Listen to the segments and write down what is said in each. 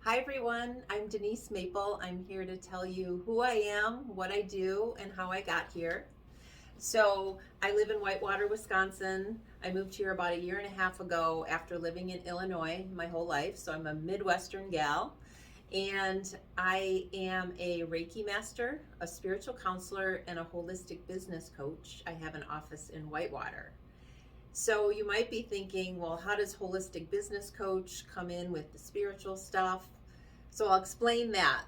Hi everyone, I'm Denise Maple. I'm here to tell you who I am, what I do, and how I got here. So, I live in Whitewater, Wisconsin. I moved here about a year and a half ago after living in Illinois my whole life. So, I'm a Midwestern gal. And I am a Reiki master, a spiritual counselor, and a holistic business coach. I have an office in Whitewater. So you might be thinking, well, how does holistic business coach come in with the spiritual stuff? So I'll explain that.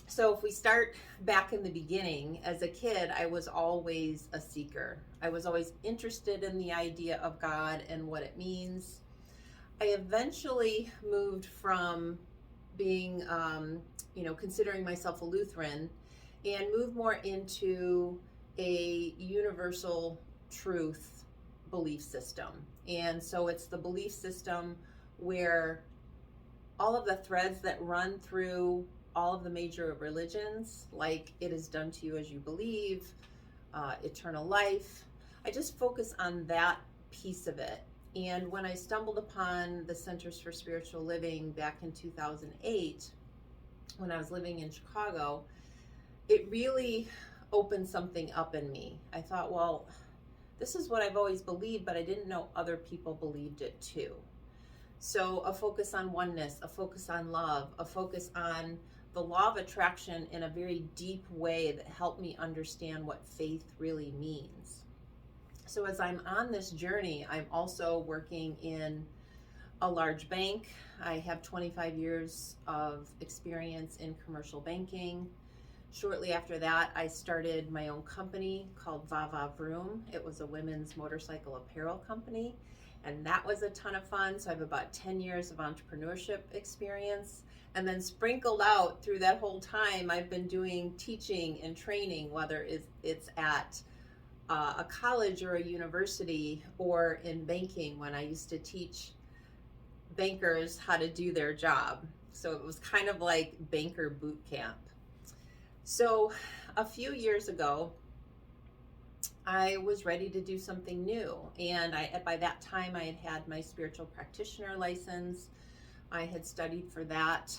So if we start back in the beginning, as a kid, I was always a seeker. I was always interested in the idea of God and what it means. I eventually moved from being, considering myself a Lutheran, and moved more into a universal truth belief system. And so it's the belief system where all of the threads that run through all of the major religions, like it is done to you as you believe, eternal life, I just focus on that piece of it. And when I stumbled upon the Centers for Spiritual Living back in 2008, when I was living in Chicago, it really opened something up in me. I thought, well, this is what I've always believed, but I didn't know other people believed it too. So a focus on oneness, a focus on love, a focus on the law of attraction in a very deep way that helped me understand what faith really means. So as I'm on this journey, I'm also working in a large bank. I have 25 years of experience in commercial banking. Shortly after that, I started my own company called Vava Vroom. It was a women's motorcycle apparel company, and that was a ton of fun. So I have about 10 years of entrepreneurship experience. And then sprinkled out through that whole time, I've been doing teaching and training, whether it's at a college or a university or in banking when I used to teach bankers how to do their job. So it was kind of like banker boot camp. So a few years ago, I was ready to do something new. And by that time, I had my spiritual practitioner license. I had studied for that,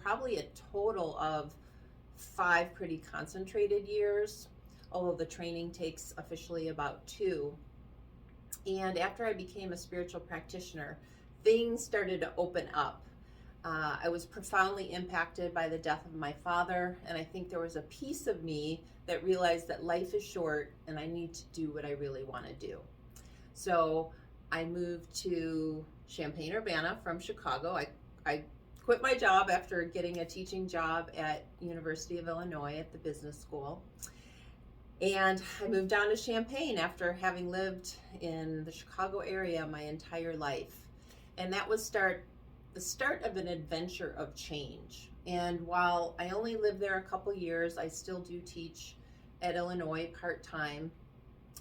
probably a total of 5 pretty concentrated years, although the training takes officially about 2. And after I became a spiritual practitioner, things started to open up. I was profoundly impacted by the death of my father, and I think there was a piece of me that realized that life is short and I need to do what I really want to do. So I moved to Champaign-Urbana from Chicago. I quit my job after getting a teaching job at University of Illinois at the business school. And I moved down to Champaign after having lived in the Chicago area my entire life. And that was the start of an adventure of change. And while I only lived there a couple years, I still do teach at Illinois part-time.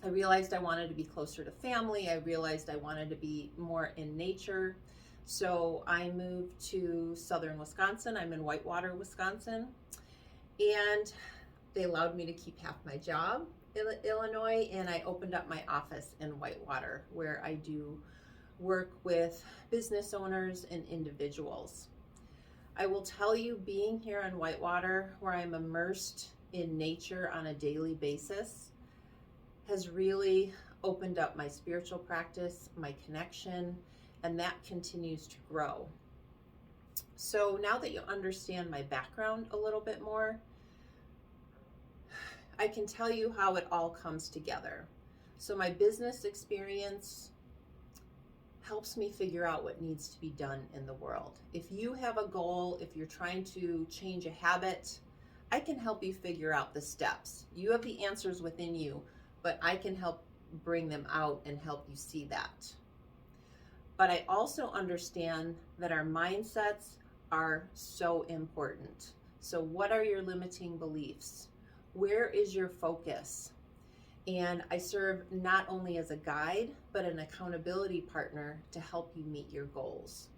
I realized I wanted to be closer to family. I realized I wanted to be more in nature. So I moved to southern Wisconsin. I'm in Whitewater, Wisconsin. And they allowed me to keep half my job in Illinois, and I opened up my office in Whitewater where I do work with business owners and individuals. I will tell you, being here in Whitewater, where I'm immersed in nature on a daily basis, has really opened up my spiritual practice, my connection, and that continues to grow. So now that you understand my background a little bit more, I can tell you how it all comes together. So my business experience helps me figure out what needs to be done in the world. If you have a goal, if you're trying to change a habit, I can help you figure out the steps. You have the answers within you, but I can help bring them out and help you see that. But I also understand that our mindsets are so important. So what are your limiting beliefs? Where is your focus? And I serve not only as a guide, but an accountability partner to help you meet your goals.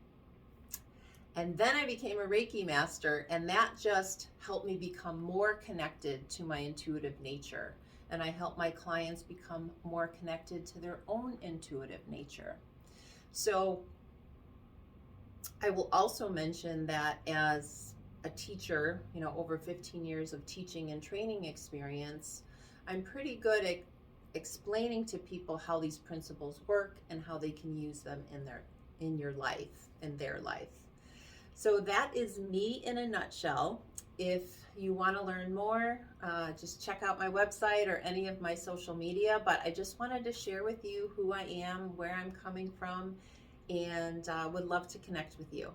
And then I became a Reiki master, and that just helped me become more connected to my intuitive nature. And I help my clients become more connected to their own intuitive nature. So I will also mention that as a teacher, over 15 years of teaching and training experience, I'm pretty good at explaining to people how these principles work and how they can use them in your life, in their life. So that is me in a nutshell. If you want to learn more, just check out my website or any of my social media. But I just wanted to share with you who I am, where I'm coming from, and would love to connect with you.